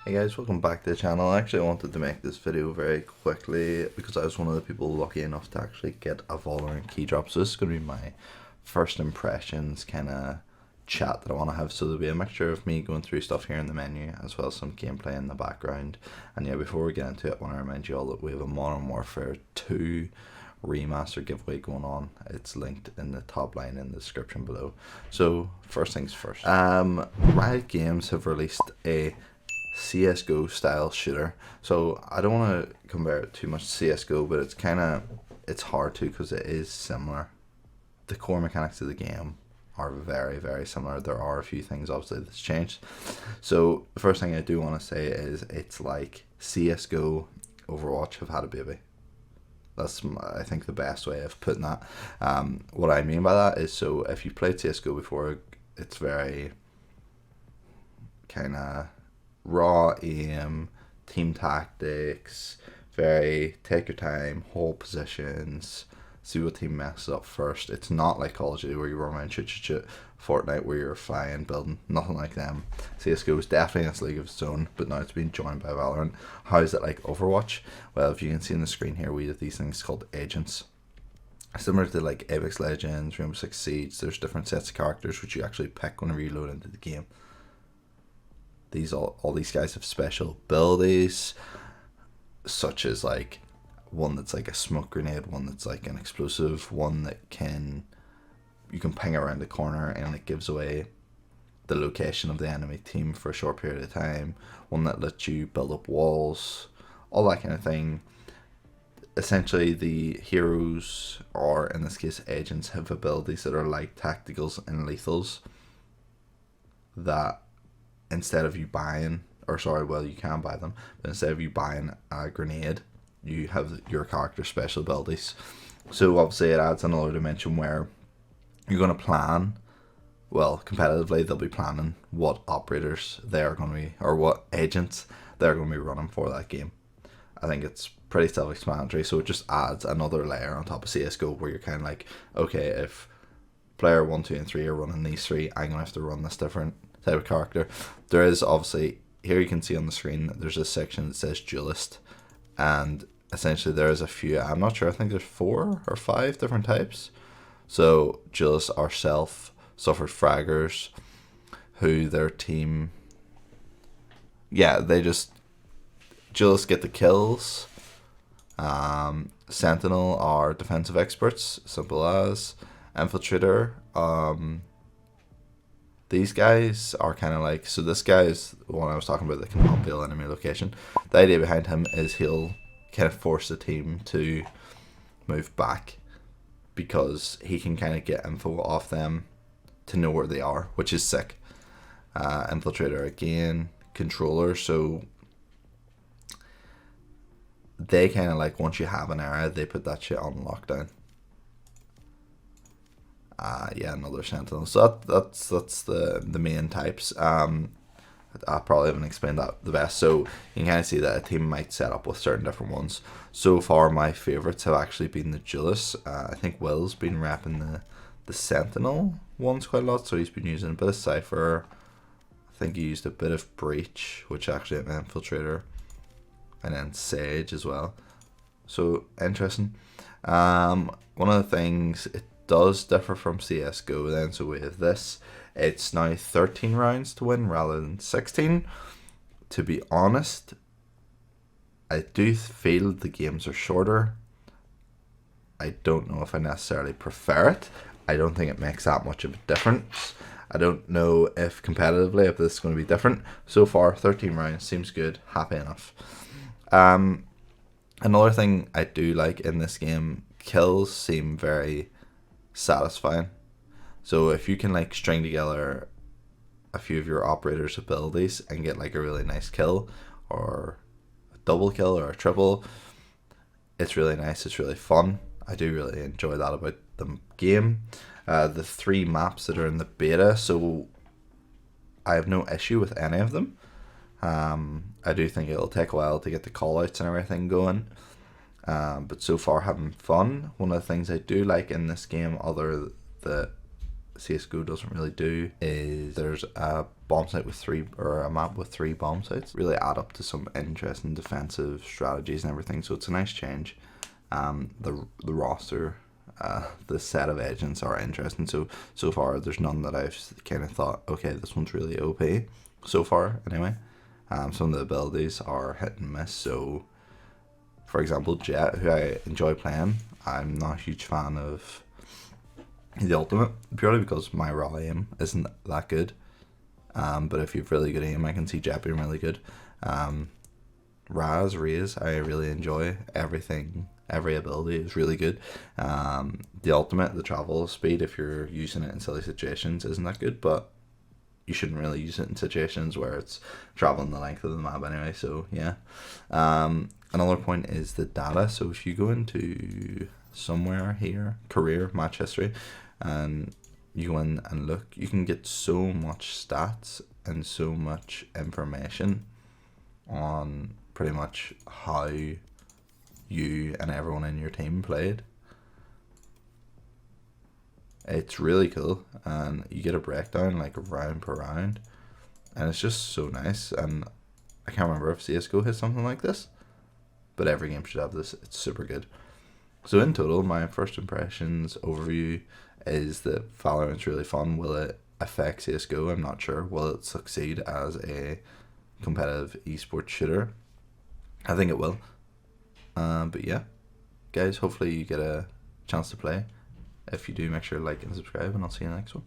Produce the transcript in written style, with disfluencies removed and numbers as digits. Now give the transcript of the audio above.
Hey guys, welcome back to the channel. I actually wanted to make this video very quickly because I was one of the people lucky enough to actually get a Valorant key drop. So this is going to be my first impressions kind of chat that I want to have. So there'll be a mixture of me going through stuff here in the menu as well as some gameplay in the background. And yeah, before we get into it, I want to remind you all that we have a Modern Warfare 2 remaster giveaway going on. It's linked in the top line in the description below. So first things first, Riot Games have released a CSGO style shooter. So I don't want to compare it too much to CSGO, but it's hard to because it is similar. The core mechanics of the game are very, very similar. There are a few things obviously that's changed. So the first thing I do want to say is it's like CSGO, Overwatch have had a baby. That's, I think, the best way of putting that. What I mean by that is, so if you've played CSGO before, it's very kind of raw aim, team tactics, very take your time, hold positions, see what team messes up first. It's not like Call of Duty where you run around shoot, Fortnite where you're flying, building, nothing like them. CSGO is definitely in its league of its own, but now it's been joined by Valorant. How is it like Overwatch? Well, if you can see on the screen here, we have these things called agents. Similar to like Apex Legends, Rainbow Six Siege, there's different sets of characters which you actually pick whenever you load into the game. All these guys have special abilities, such as like one that's like a smoke grenade, one that's like an explosive, one that you can ping around the corner and it gives away the location of the enemy team for a short period of time, one that lets you build up walls, all that kind of thing. Essentially the heroes, or in this case agents, have abilities that are like tacticals and lethals that instead of you buying, you can buy them, but instead of you buying a grenade, you have your character's special abilities. So obviously it adds another dimension where you're going to plan, well, competitively they'll be planning what operators they're going to be, or what agents they're going to be running for that game. I think it's pretty self-explanatory, so it just adds another layer on top of CSGO where you're kind of like, okay, if player 1, 2 and 3 are running these three, I'm going to have to run this different type of character. There is obviously, here you can see on the screen, there's a section that says duelist, and essentially there is a few, I'm not sure, I think there's 4 or 5 different types. So duelists are self-suffered fraggers who their team, duelists get the kills. Sentinel are defensive experts, simple as. Infiltrator, these guys are kind of like, so this guy is the one I was talking about that can unveil enemy location. The idea behind him is he'll kind of force the team to move back because he can kind of get info off them to know where they are, which is sick. Infiltrator again, controller, so they kind of like, once you have an area, they put that shit on lockdown. Yeah, another sentinel. So that's the main types. I probably haven't explained that the best. So you can kind of see that a team might set up with certain different ones. So far, my favorites have actually been the duelists. I think Will's been repping the sentinel ones quite a lot. So he's been using a bit of Cypher. I think he used a bit of Breach, which actually an infiltrator, and then Sage as well. So interesting. One of the things it does differ from CSGO then, so we have this, it's now 13 rounds to win rather than 16. To be honest, I do feel the games are shorter. I don't know if I necessarily prefer it. I don't think it makes that much of a difference. I don't know if competitively if this is going to be different. So far 13 rounds seems good, happy enough. Another thing I do like in this game, kills seem very satisfying. So if you can like string together a few of your operators' abilities and get like a really nice kill, or a double kill or a triple, it's really nice, it's really fun. I do really enjoy that about the game. The 3 maps that are in the beta, so I have no issue with any of them. I do think it'll take a while to get the callouts and everything going. But so far having fun. One of the things I do like in this game, other the CSGO doesn't really do is there's a bomb site with a map with 3 bomb sites. Really add up to some interesting defensive strategies and everything. So it's a nice change. The roster, the set of agents are interesting. So far there's none that I've kind of thought, okay, this one's really OP. So far, anyway. Some of the abilities are hit and miss. So, for example, Jet, who I enjoy playing, I'm not a huge fan of the ultimate, purely because my raw aim isn't that good. But if you've really good aim, I can see Jet being really good. Raze, I really enjoy everything. Every ability is really good. The ultimate, the travel speed, if you're using it in silly situations, isn't that good, but you shouldn't really use it in situations where it's traveling the length of the map anyway. So yeah. Another point is the data. So if you go into somewhere here, career, match history, and you go in and look, you can get so much stats and so much information on pretty much how you and everyone in your team played. It's really cool, and you get a breakdown like round per round, and it's just so nice. And I can't remember if CSGO has something like this, but every game should have this. It's super good. So in total, my first impressions overview is that Valorant's really fun. Will it affect CSGO? I'm not sure. Will it succeed as a competitive esports shooter? I think it will. But yeah, guys, hopefully you get a chance to play. If you do, make sure to like and subscribe, and I'll see you in the next one.